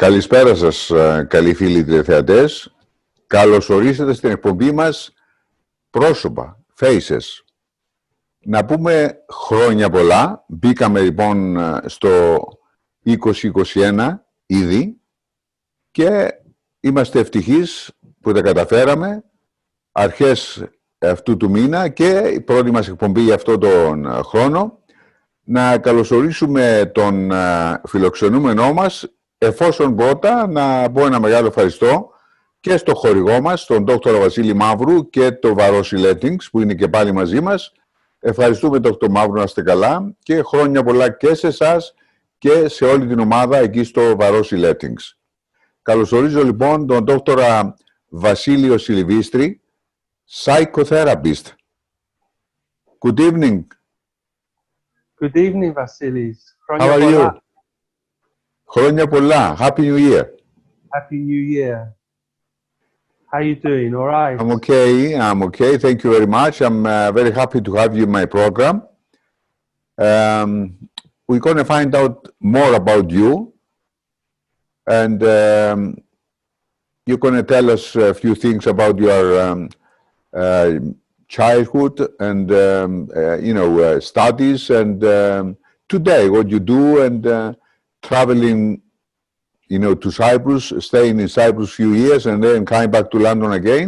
Καλησπέρα σας, καλοί φίλοι τηλεθεατές. Καλώς ορίσατε στην εκπομπή μας Προ σωπα, Faces. Να πούμε χρόνια πολλά. Μπήκαμε λοιπόν στο 2021 ήδη και είμαστε ευτυχείς που τα καταφέραμε αρχές αυτού του μήνα και η πρώτη μας εκπομπή για αυτόν τον χρόνο. Να καλωσορίσουμε τον φιλοξενούμενό μας, εφόσον πρώτα να πω ένα μεγάλο ευχαριστώ και στο χορηγό μας, τον Dr Βασίλη Μαύρου και το Προ Silivistris που είναι και πάλι μαζί μας. Ευχαριστούμε Dr Μαύρου, να είστε καλά και χρόνια πολλά και σε εσάς και σε όλη την ομάδα εκεί στο Προ Silivistris. Καλωσορίζω λοιπόν τον Dr Vasilios Silivistris, Psychotherapist. Good evening. Good evening, Vasilis. How are you? Χρόνια πολλά. Happy New Year. Happy New Year. How are you doing? All right? I'm okay. Thank you very much. I'm very happy to have you in my program. We're going to find out more about you. And you're going to tell us a few things about your childhood and, studies. And today, what you do and traveling, to Cyprus, staying in Cyprus a few years and then coming back to London again.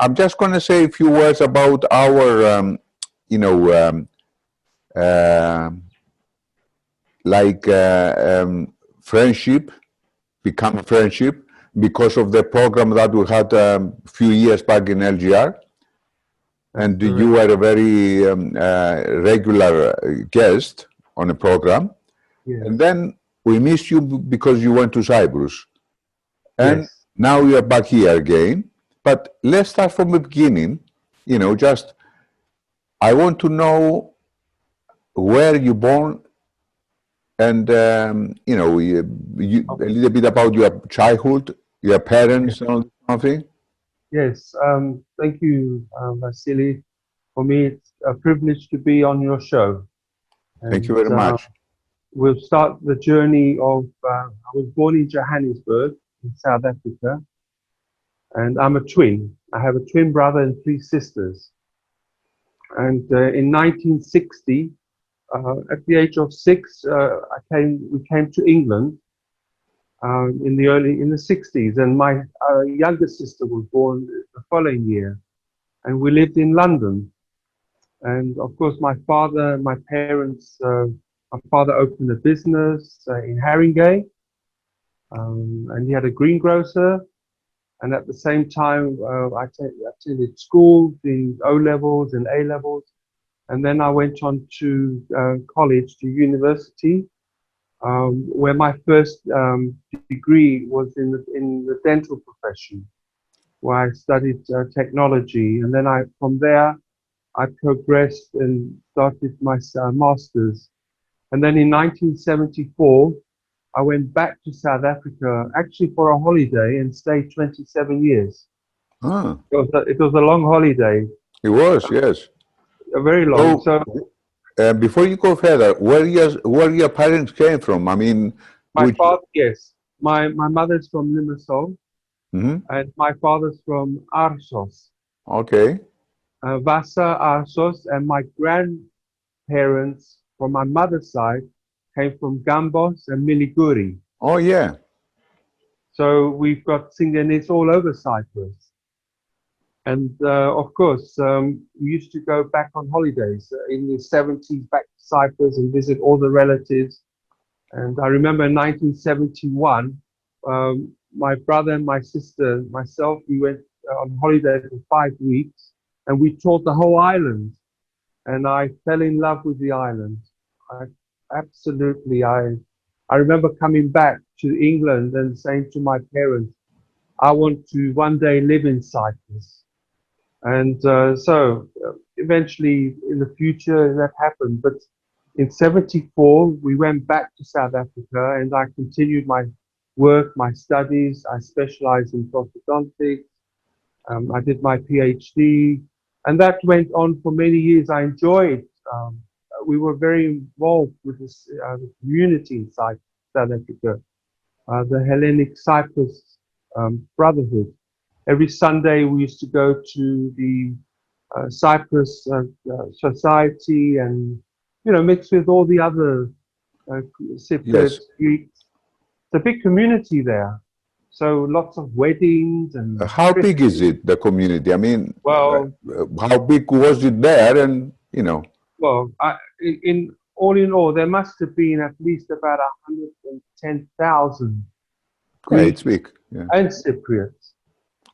I'm just going to say a few words about our, friendship, become a friendship because of the program that we had a few years back in LGR. And you were a very regular guest on a program. Yes. And then we missed you because you went to Cyprus. And Yes. now you are back here again. But let's start from the beginning. I want to know where you born and, a little bit about your childhood, your parents and all that thing. Yes. Thank you, Vasily. For me, it's a privilege to be on your show. Thank you very much. We'll start the journey of, I was born in Johannesburg, in South Africa, and I'm a twin. I have a twin brother and 3 sisters. And in 1960, at the age of 6, we came to England in the 60s, and my younger sister was born the following year, and we lived in London. And of course, my father opened a business in Haringey, and he had a greengrocer. And at the same time, I attended school, the O-levels and A-levels. And then I went on to college, to university, where my first degree was in the dental profession, where I studied technology. And then from there, I progressed and started my master's. And then in 1974, I went back to South Africa, actually for a holiday, and stayed 27 years. Ah. It was a long holiday. It was, yes. Very long. Before you go further, where your parents came from? I mean, my father, yes. My mother's from Limassol, and my father's from Arsos. Okay. Vasa, Arsos, and my grandparents from my mother's side came from Gambos and Miliguri. Oh, yeah. So we've got Singanese all over Cyprus. And of course, we used to go back on holidays in the 70s back to Cyprus and visit all the relatives. And I remember in 1971, my brother and my sister, myself, we went on holiday for 5 weeks and we toured the whole island. And I fell in love with the island. I remember coming back to England and saying to my parents, I want to one day live in Cyprus. And so eventually in the future that happened. But in 74, we went back to South Africa and I continued my work, my studies. I specialized in prosthodontics. I did my PhD. And that went on for many years. I enjoyed we were very involved with this, the community in Cyprus. South Africa, the Hellenic Cyprus Brotherhood. Every Sunday we used to go to the Cyprus society and, you know, mix with all the other Cypriot Greeks. It's a big community there. So lots of weddings and... How big is it, the community? I mean, well, how big was it there? And, you know... Well, in all, there must have been at least about 110,000 Yeah, it's big. Yeah. and Cypriots.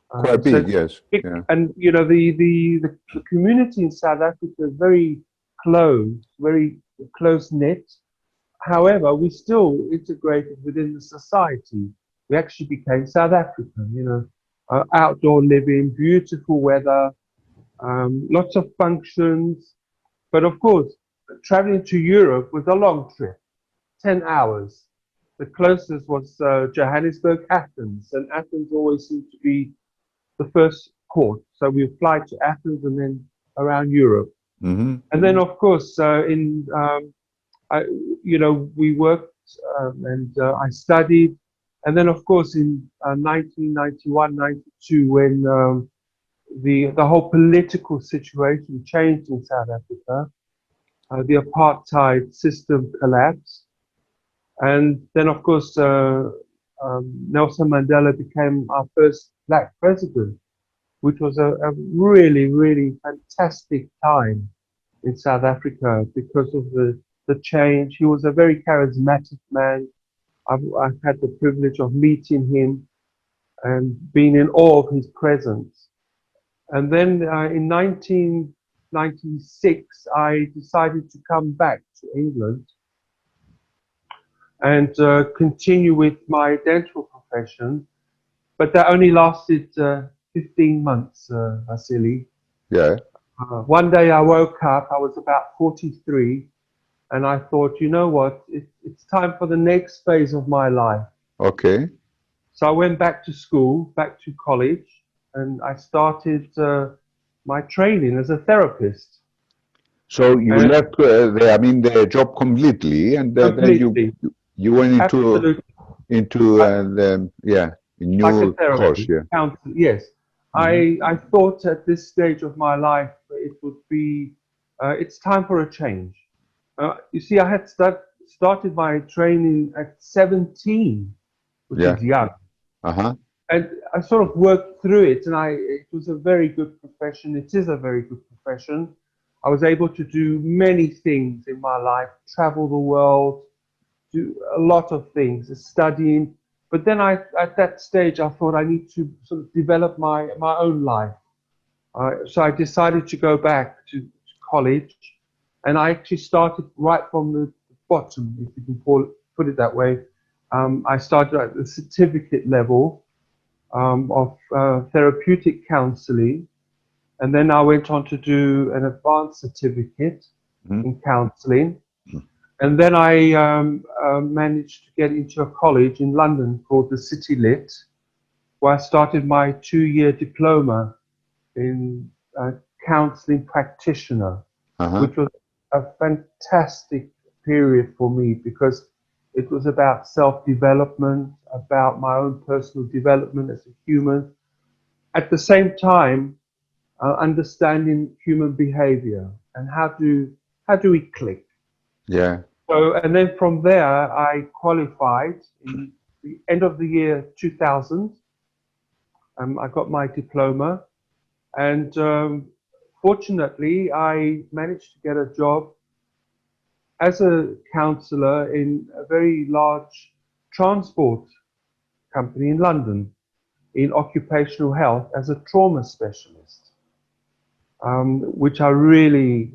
Quite big, yes. Big, yeah. And, you know, the community in South Africa is very close-knit. However, we still integrated within the society. We actually became South African, you know, outdoor living, beautiful weather, lots of functions. But of course, traveling to Europe was a long trip, 10 hours. The closest was Johannesburg, Athens, and Athens always seemed to be the first port. So we would fly to Athens and then around Europe. Mm-hmm. And then, of course, you know, we worked and I studied. And then, of course, in 1991, 92, when the whole political situation changed in South Africa, the apartheid system collapsed. And then, of course, Nelson Mandela became our first black president, which was a really, really fantastic time in South Africa because of the change. He was a very charismatic man. I've had the privilege of meeting him and being in awe of his presence. And then in 1996, I decided to come back to England and continue with my dental profession. But that only lasted 15 months, Vasily. Yeah. One day I woke up, I was about 43, and I thought, you know what, it's time for the next phase of my life. Okay. So I went back to school, back to college, and I started my training as a therapist. So you left the job completely, and then you went into a new course. Yeah. Yes. Mm-hmm. I thought at this stage of my life it would be it's time for a change. You see, I had started my training at 17, which is young. Uh-huh. And I sort of worked through it, and it was a very good profession. It is a very good profession. I was able to do many things in my life, travel the world, do a lot of things, studying. But then at that stage, I thought I need to sort of develop my own life. So I decided to go back to college, and I actually started right from the bottom, if you can put it that way. I started at the certificate level of therapeutic counselling, and then I went on to do an advanced certificate in counselling. And then I managed to get into a college in London called the City Lit, where I started my 2-year diploma in counselling practitioner, which was a fantastic period for me because it was about self-development, about my own personal development as a human. At the same time, understanding human behavior and how do we click. Yeah. So, and then from there, I qualified in the end of the year 2000. I got my diploma, and fortunately, I managed to get a job as a counsellor in a very large transport company in London in occupational health as a trauma specialist, which I really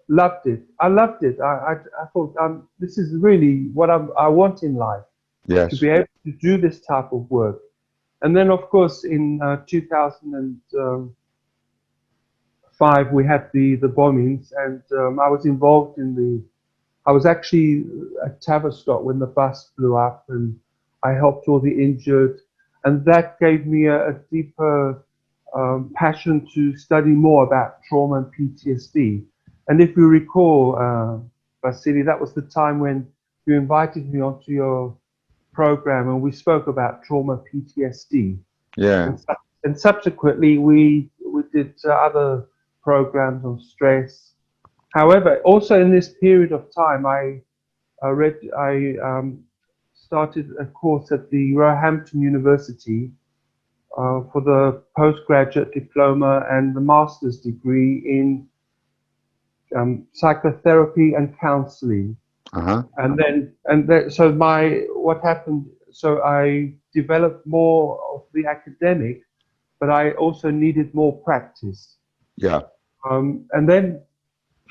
loved it. I loved it. I thought this is really what I want in life. Yes. To be able to do this type of work. And then, of course, in 2005, we had the bombings, and I was involved in I was actually at Tavistock when the bus blew up, and I helped all the injured. And that gave me a deeper passion to study more about trauma and PTSD. And if you recall, Vasily, that was the time when you invited me onto your program, and we spoke about trauma PTSD. Yeah. And subsequently, we did other programs on stress. However, also in this period of time, I started a course at the Roehampton University for the postgraduate diploma and the master's degree in psychotherapy and counseling. So what happened? So I developed more of the academic, but I also needed more practice. Yeah. And then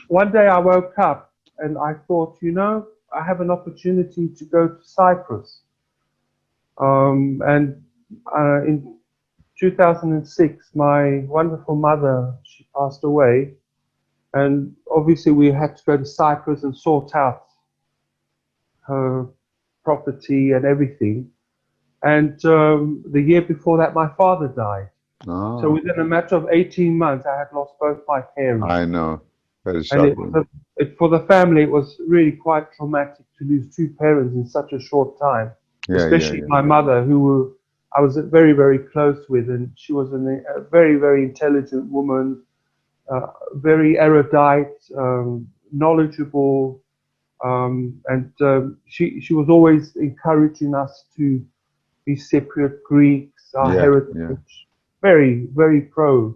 one day I woke up and I thought, I have an opportunity to go to Cyprus. In 2006, my wonderful mother, she passed away. And obviously we had to go to Cyprus and sort out her property and everything. And the year before that, my father died. Oh. So within a matter of 18 months, I had lost both my parents. I know. Very shocking. And for the family, it was really quite traumatic to lose two parents in such a short time. Especially my mother, who I was very, very close with, and she was a very, very intelligent woman, very erudite, knowledgeable, and she was always encouraging us to be Cypriot Greeks, our heritage, very, very pro.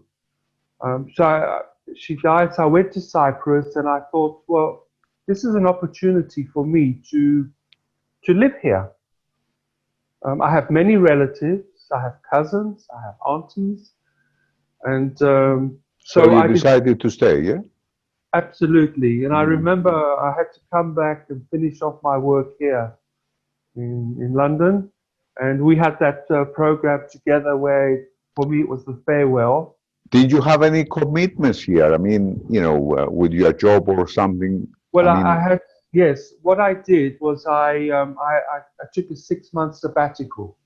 She died, so I went to Cyprus, and I thought, well, this is an opportunity for me to live here. I have many relatives, I have cousins, I have aunties, and so you decided to stay, yeah? Absolutely, and I remember I had to come back and finish off my work here in London, and we had that program together where, for me, it was the farewell. Did you have any commitments here? I mean, with your job or something? Well, I had, yes. What I did was I took a 6-month sabbatical,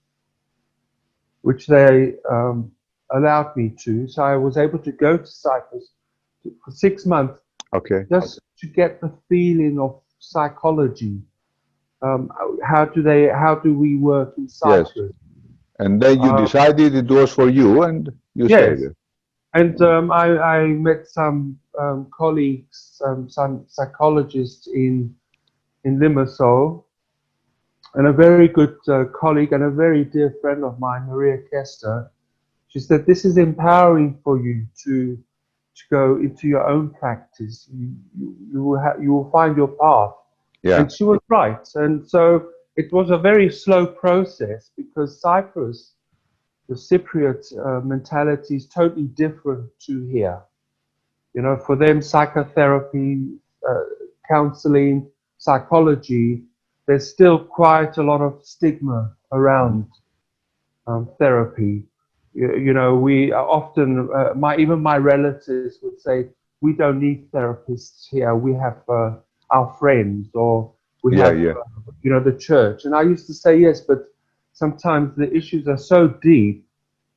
which they allowed me to. So I was able to go to Cyprus for 6 months, just to get the feeling of psychology. How do we work in Cyprus? Yes. And then you decided it was for you, and you stayed there. And I met some colleagues, some psychologists in Limassol, and a very good colleague and a very dear friend of mine, Maria Kester. She said, this is empowering for you to go into your own practice. You will find your path. Yeah. And she was right. And so it was a very slow process, because Cyprus, the Cypriot mentality is totally different to here. For them, psychotherapy, counseling, psychology, there's still quite a lot of stigma around therapy. We are often, even my relatives would say, we don't need therapists here. We have our friends, or we have, the church. And I used to say, yes, but sometimes the issues are so deep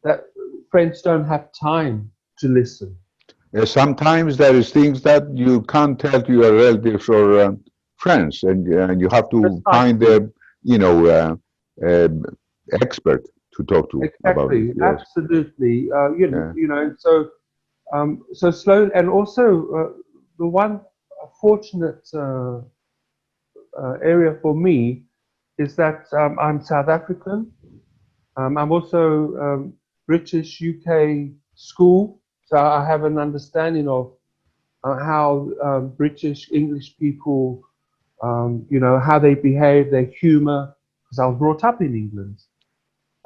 that friends don't have time to listen. Sometimes there is things that you can't tell to your relatives or friends, and you have to find a, expert to talk to about it. Yes. Absolutely. So slow, and also the one fortunate area for me is that I'm South African. I'm also British UK school, so I have an understanding of how British English people, how they behave, their humor, because I was brought up in England.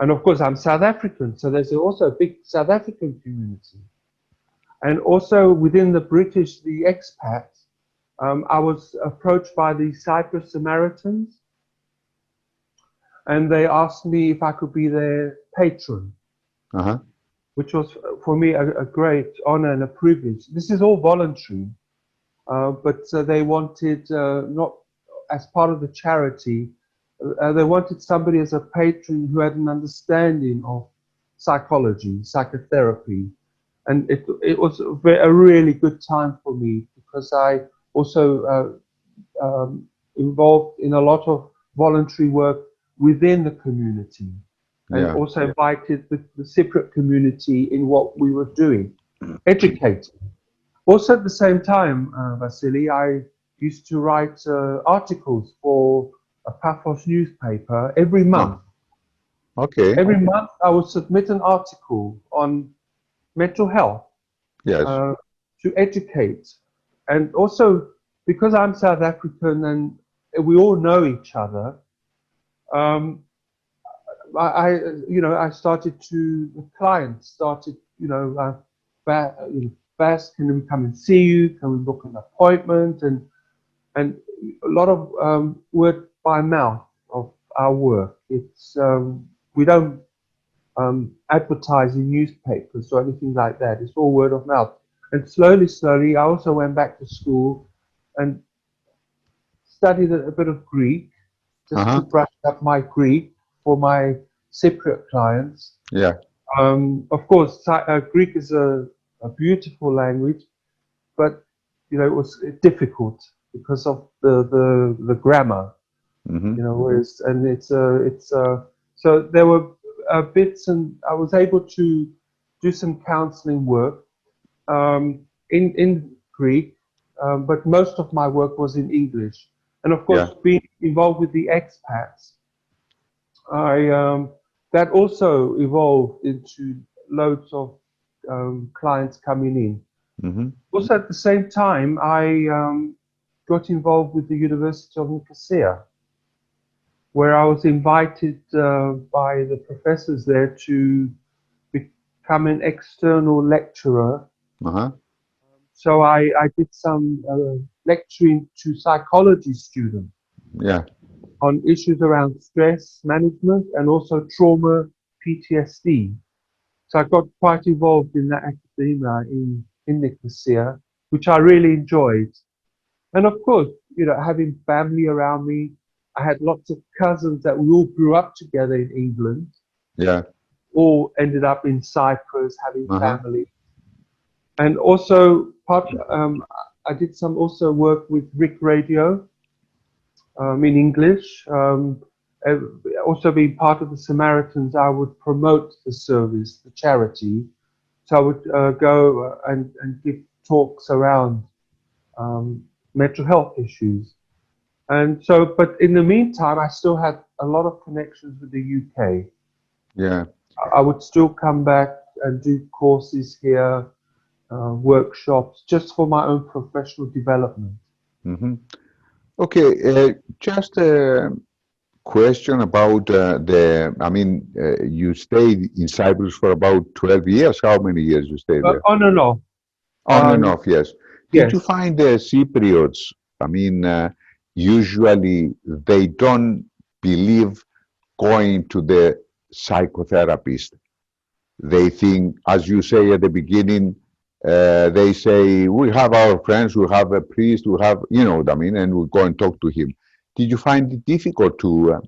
And of course, I'm South African, so there's also a big South African community. And also within the British, the expats, I was approached by the Cyprus Samaritans, and they asked me if I could be their patron, which was for me a great honor and a privilege. This is all voluntary, but they wanted, not as part of the charity, they wanted somebody as a patron who had an understanding of psychology, psychotherapy. And it was a really good time for me, because I also involved in a lot of voluntary work within the community, and also invited the Cypriot community in what we were doing, educating. Also at the same time, Vasily, I used to write articles for a Paphos newspaper every month. Okay. Every month I would submit an article on mental health to educate. And also, because I'm South African and we all know each other, I started to, the clients started, Bas, can we come and see you? Can we book an appointment? And a lot of word by mouth of our work. It's we don't advertise in newspapers or anything like that. It's all word of mouth. And slowly, I also went back to school and studied a bit of Greek, just to brush up my Greek for my Cypriot clients. Yeah. Of course, Greek is a beautiful language, but it was difficult because of the grammar. Whereas, and it's so there were bits, and I was able to do some counseling work in Greek, but most of my work was in English. And of course, being involved with the expats, that also evolved into loads of clients coming in. Also at the same time, I got involved with the University of Nicosia, where I was invited by the professors there to become an external lecturer. So I did some lecturing to psychology students on issues around stress management and also trauma, PTSD. So I got quite involved in that academia in Nicosia, which I really enjoyed. And of course, having family around me, I had lots of cousins that we all grew up together in England. All ended up in Cyprus, having family. And also, I did some also work with Rick Radio in English. Also being part of the Samaritans, I would promote the service, the charity. So I would go and give talks around mental health issues. And so, but in the meantime, I still had a lot of connections with the UK. I would still come back and do courses here, workshops, just for my own professional development. Okay, just a question about you stayed in Cyprus for about 12 years. How many years you stayed there? On and off. On and off, yes. Did you find the Cypriots, usually they don't believe going to the psychotherapist. They think, as you say at the beginning, they say, we have our friends, we have a priest, we have, and we go and talk to him. Did you find it difficult to,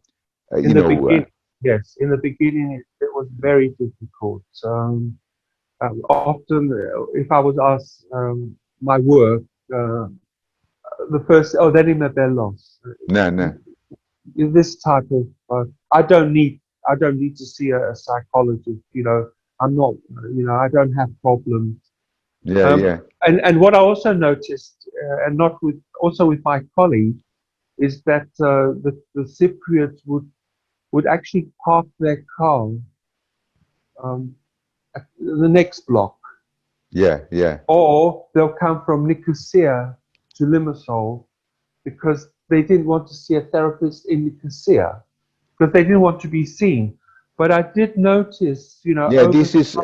Yes, in the beginning it was very difficult. Often, if I was asked my work, the first, they didn't have their loss. No. This type of, I don't need to see a psychologist. I'm not, I don't have problems. And what I also noticed, and also with my colleague, is that the Cypriots would actually park their car at the next block. Or they'll come from Nicosia to Limassol because they didn't want to see a therapist in Nicosia because they didn't want to be seen. But I did notice, this is,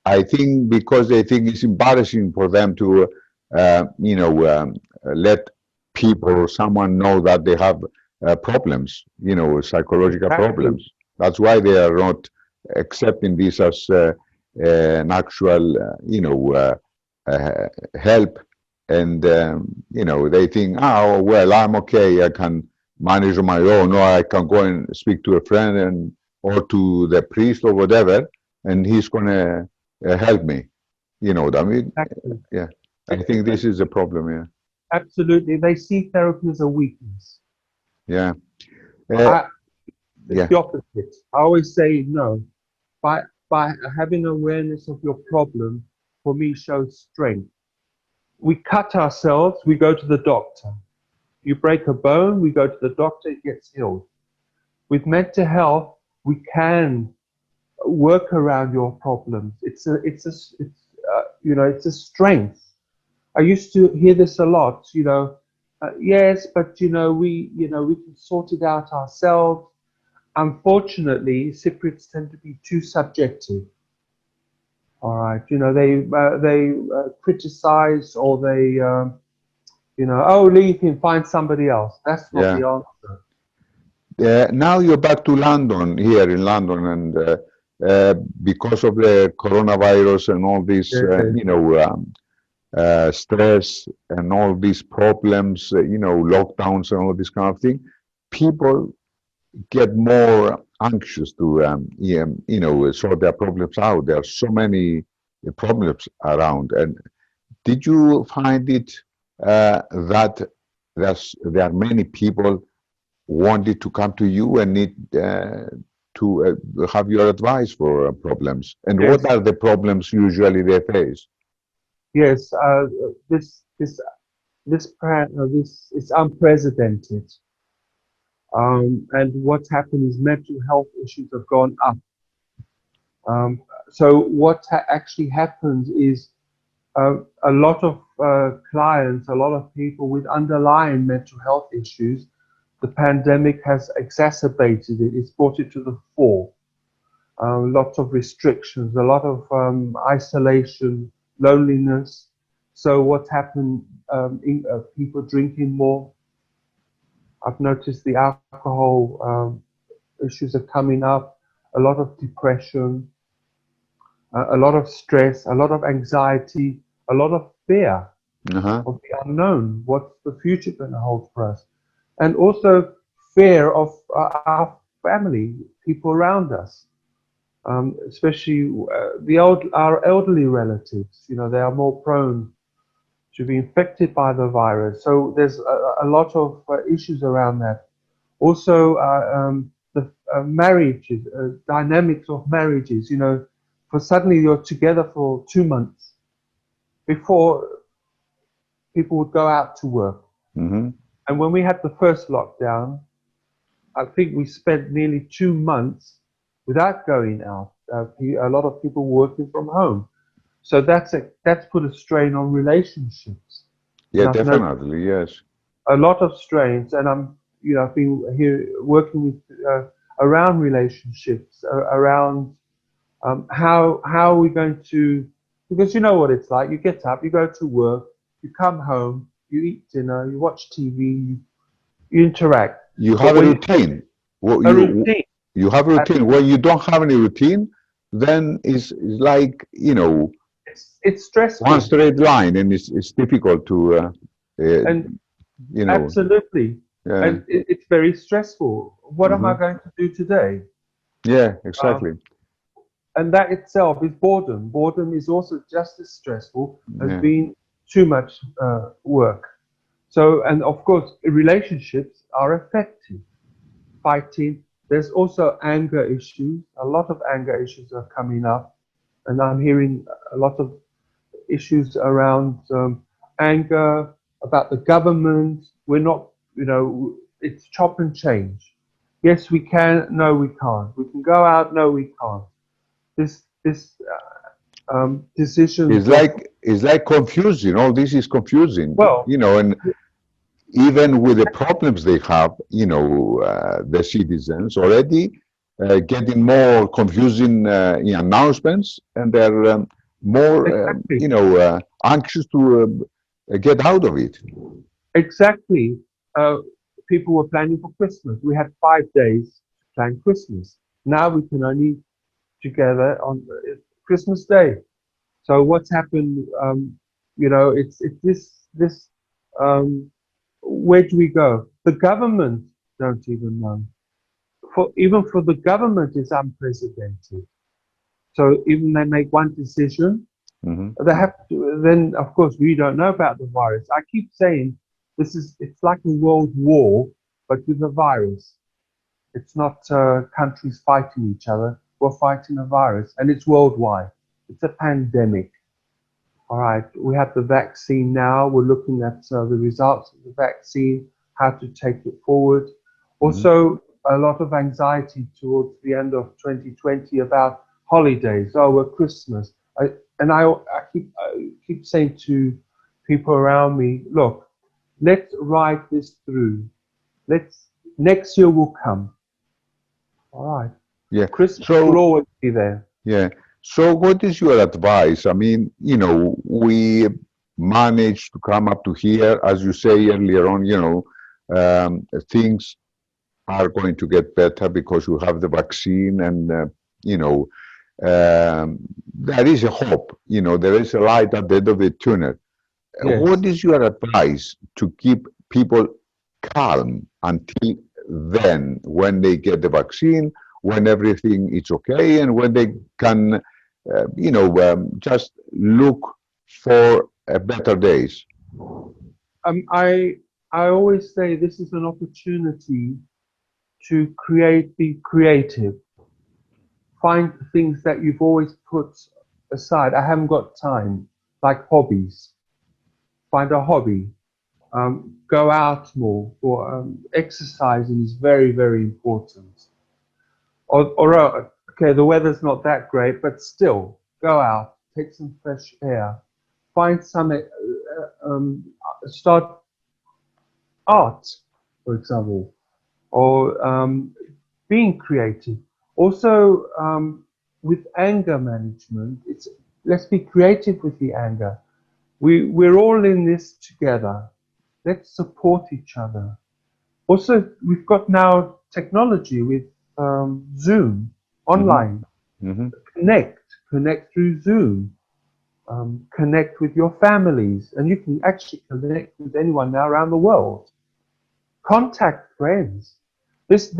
I think, because they think it's embarrassing for them to, let people or someone know that they have problems, psychological problems. That's why they are not accepting this as an actual, help. And, they think, oh, well, I'm okay, I can manage on my own, or I can go and speak to a friend or to the priest or whatever, and he's going to help me. You know what I mean? Exactly. I think this is a problem, Absolutely. They see therapy as a weakness. Yeah. It's the opposite. I always say no. By having awareness of your problem, for me, shows strength. We cut ourselves, we go to the doctor. You break a bone, we go to the doctor, it gets healed. With mental health, we can work around your problems. It's a strength. I used to hear this a lot, yes, but we can sort it out ourselves. Unfortunately, Cypriots tend to be too subjective. All right, they criticize, or they, leave him, find somebody else. That's not the answer. Now you're back to London, here in London, and because of the coronavirus and all this, stress and all these problems, lockdowns and all this kind of thing, people get more anxious to, sort their problems out. There are so many problems around. And did you find it that there are many people wanted to come to you and need to have your advice for problems? And what are the problems usually they face? Yes, this is unprecedented. And what's happened is mental health issues have gone up. So what actually happens is a lot of clients, a lot of people with underlying mental health issues, the pandemic has exacerbated it. It's brought it to the fore. Lots of restrictions, a lot of isolation, loneliness. So what's happened, people drinking more. I've noticed the alcohol issues are coming up, a lot of depression, a lot of stress, a lot of anxiety, a lot of fear of the unknown. What's the future going to hold for us? And also fear of our family, people around us, especially our elderly relatives. They are more prone to be infected by the virus. So there's a lot of issues around that. Also, the marriages, dynamics of marriages. For suddenly you're together for 2 months. Before, people would go out to work. And when we had the first lockdown, I think we spent nearly 2 months without going out. A lot of people working from home. So that's put a strain on relationships. Yeah, definitely, yes. A lot of strains, and I've been here working with around relationships, around how are we going to, because you know what it's like. You get up, you go to work, you come home, you eat dinner, you watch TV, you interact. You have a routine. You have a routine. When you don't have any routine, then it's like, it's stressful. One straight line, and it's difficult to, Absolutely. Yeah. And it's very stressful. What am I going to do today? Yeah, exactly. And that itself is boredom. Boredom is also just as stressful as being too much work. So, and of course, relationships are affected. Fighting. There's also anger issues. A lot of anger issues are coming up. And I'm hearing a lot of issues around anger, about the government. We're not, it's chop and change. Yes, we can. No, we can't. We can go out. No, we can't. This decision. It's like confusing. All this is confusing. Well, and even with the problems they have, the citizens already getting more confusing announcements, and they're more, anxious to get out of it. Exactly. People were planning for Christmas. We had 5 days to plan Christmas. Now we can only together on Christmas Day. So what's happened? It's this. Where do we go? The government don't even know. Even for the government, it's unprecedented. So even they make one decision, they have to. Then of course we don't know about the virus. I keep saying it's like a world war but with a virus. It's not countries fighting each other. We're fighting a virus, and it's worldwide. It's a pandemic. All right, we have the vaccine now. We're looking at the results of the vaccine, how to take it forward. Also, a lot of anxiety towards the end of 2020 about holidays. Oh, we're Christmas. I keep saying to people around me, look, let's ride this through. Next year will come. All right. Yeah. Christmas will always be there. Yeah. So what is your advice? I mean, you know, we managed to come up to here, as you say earlier on, you know, things are going to get better because you have the vaccine and, you know, there is a hope, you know, there is a light at the end of the tunnel. Yes. What is your advice to keep people calm until then, when they get the vaccine, when everything is okay, and when they can, you know, just look for better days? I always say this is an opportunity to be creative. Find things that you've always put aside. I haven't got time, like hobbies. Find a hobby. Go out more. Or exercising is very, very important. Or okay, the weather's not that great, but still, go out, take some fresh air. Find some, start art, for example, or being creative. Also, with anger management, let's be creative with the anger. We're all in this together. Let's support each other. Also, we've got now technology with Zoom, online. Connect through Zoom. Connect with your families, and you can actually connect with anyone now around the world. Contact friends. This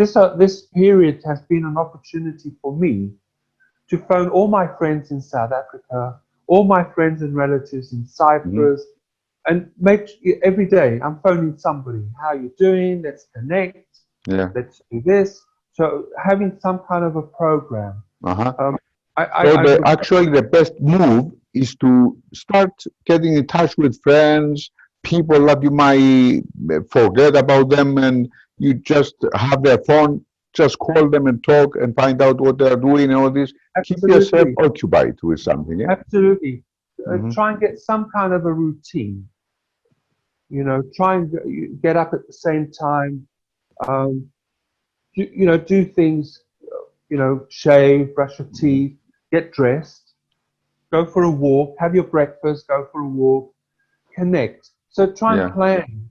period has been an opportunity for me to phone all my friends in South Africa, all my friends and relatives in Cyprus, and every day I'm phoning somebody. How are you doing? Let's connect. Yeah. Let's do this. So having some kind of a program. Actually, the best move is to start getting in touch with friends, people that you might forget about them, and you just have their phone, just call them and talk and find out what they're doing and all this. Absolutely. Keep yourself occupied with something. Yeah? Absolutely. Try and get some kind of a routine. You know, try and get up at the same time. Do things, you know, shave, brush your teeth, get dressed, go for a walk, have your breakfast, go for a walk, connect. So try and plan.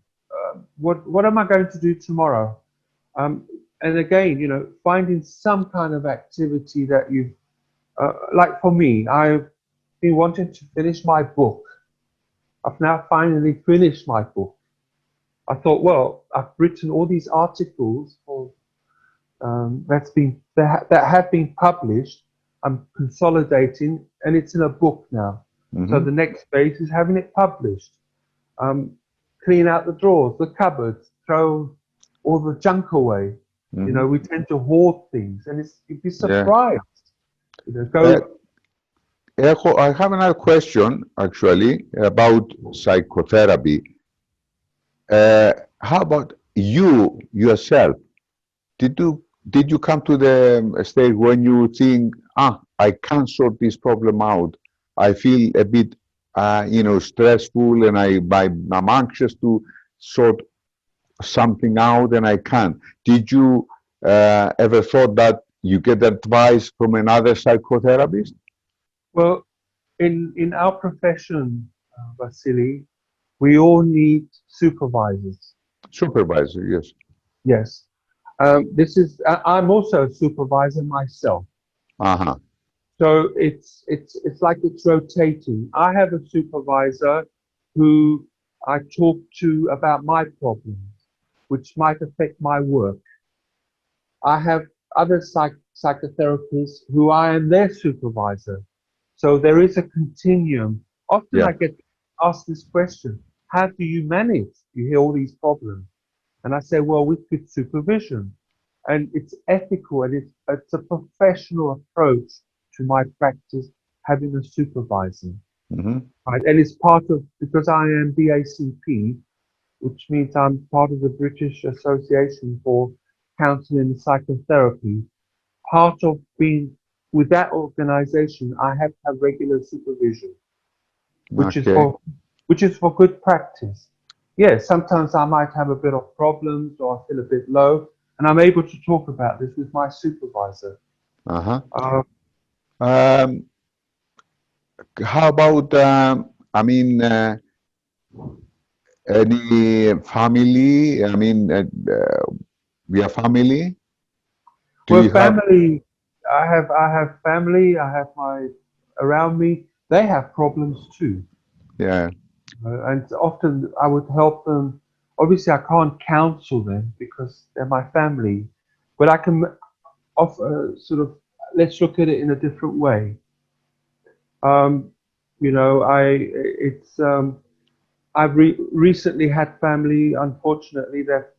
What am I going to do tomorrow? And again, you know, finding some kind of activity that you've, like for me, I've been wanting to finish my book. I've now finally finished my book. I thought, well, I've written all these articles that have been published. I'm consolidating, and it's in a book now. So the next phase is having it published. Clean out the drawers, the cupboards, throw all the junk away. You know, we tend to hoard things, and you'd be surprised. You know, I have another question, actually, about psychotherapy. How about you yourself? Did you come to the stage when you think, I can't sort this problem out? I feel a bit, you know, stressful, and I'm anxious to sort something out, and I can't. Did you ever thought that you get advice from another psychotherapist? Well, in our profession, Vasily, we all need supervisors. Supervisor, yes. Yes. I'm also a supervisor myself. So it's like it's rotating. I have a supervisor who I talk to about my problems, which might affect my work. I have other psychotherapists who I am their supervisor. So there is a continuum. Often I get asked this question: how do you manage? You hear all these problems. And I say, well, with good supervision. And it's ethical and it's a professional approach to my practice, having a supervisor. Mm-hmm. Right? And it's part of, because I am BACP, which means I'm part of the British Association for Counselling and Psychotherapy. Part of being with that organization, I have to have regular supervision, which is for good practice. Yes, sometimes I might have a bit of problems or I feel a bit low, and I'm able to talk about this with my supervisor. Uh-huh. How about, any family? We are family? Well, family, I have family, I have around me, they have problems too. Yeah. And often I would help them. Obviously, I can't counsel them because they're my family, but I can offer let's look at it in a different way. I've recently had family, unfortunately, that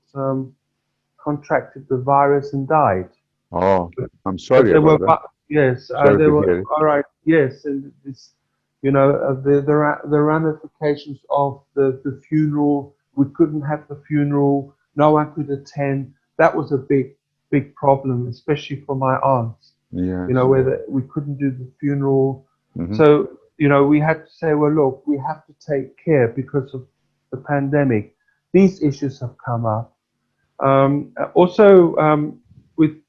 contracted the virus and died. Oh, I'm sorry about that. Yes, they were all right. Yes, and this, the ramifications of the funeral. We couldn't have the funeral. No one could attend. That was a big problem, especially for my aunts. Yeah. Where we couldn't do the funeral. Mm-hmm. So we had to say, well, look, we have to take care because of the pandemic. These issues have come up. Also with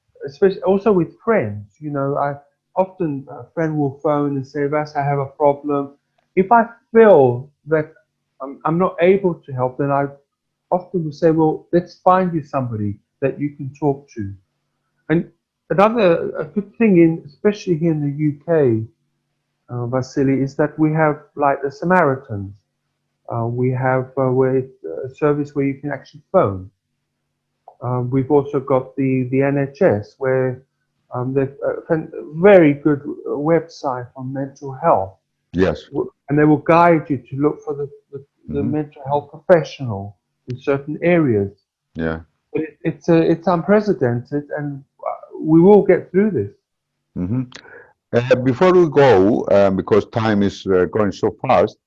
friends, I often a friend will phone and say, Vas, I have a problem. If I feel that I'm not able to help, then I often will say, well, let's find you somebody that you can talk to. And a good thing especially here in the UK, Vasily, is that we have like the Samaritans. We have a service where you can actually phone. We've also got the NHS, where they've a very good website on mental health. Yes. And they will guide you to look for the mental health professional in certain areas. Yeah. But it's unprecedented, and we will get through this. Mm-hmm. Before we go, because time is going so fast,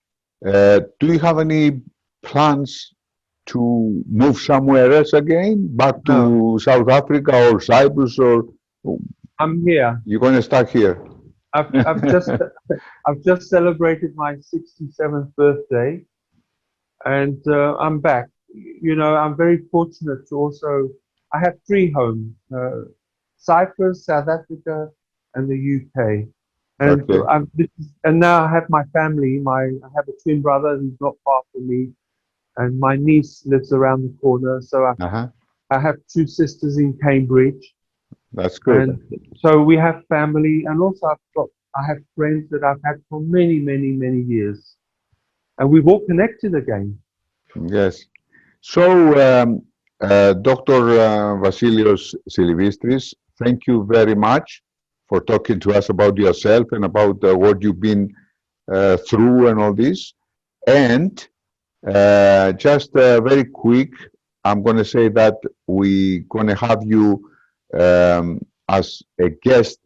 do you have any plans to move somewhere else again, back to South Africa or Cyprus, or I'm here. You're going to start here. I've just celebrated my 67th birthday, and I'm back. I'm very fortunate to also. I have 3 homes: Cyprus, South Africa, and the UK. And Okay. and now I have my family. I have a twin brother who's not far from me, and my niece lives around the corner. So I have 2 sisters in Cambridge. That's good. And so we have family, and also I have friends that I've had for many, many, many years, and we've all connected again. Yes. So, Dr. Vasilios Silivistris, thank you very much for talking to us about yourself and about what you've been through and all this. And just very quick, I'm going to say that we're going to have you as a guest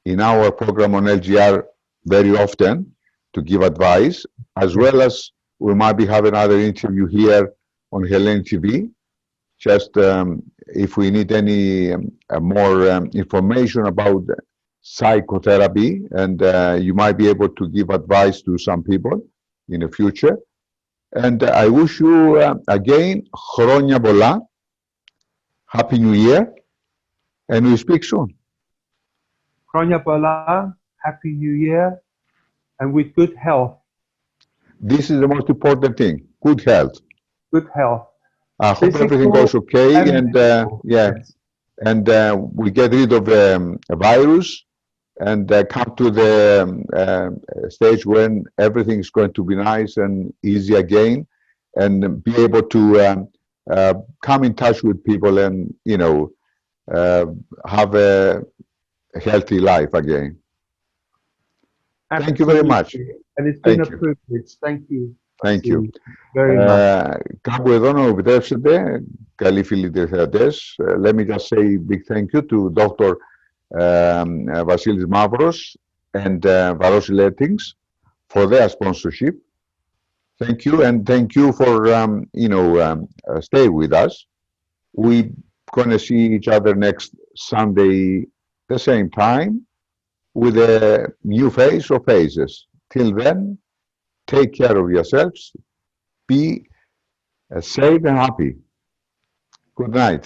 in our program on LGR very often to give advice, as well as we might be having another interview here on Hellenic TV. Just if we need any more information about psychotherapy, and you might be able to give advice to some people in the future. And I wish you again, χρόνια πολλά, Happy New Year, and we speak soon. Χρόνια πολλά, Happy New Year, and with good health. This is the most important thing, good health. Good health. I hope everything goes okay, and and we get rid of the virus and come to the stage when everything is going to be nice and easy again, and be able to come in touch with people and, have a healthy life again. Absolutely. Thank you very much. And it's been a privilege. Thank you. Thank you. Very much. Κάπου εδώ να μου επιτρέψετε, καλοί φίλοι τηλεθεατές, let me just say a big thank you to Dr. Vasilis Mavros and Varosiletings for their sponsorship. Thank you, and thank you for stay with us. We're gonna see each other next Sunday, the same time, with a new face or faces. Till then, take care of yourselves. Be safe and happy. Good night.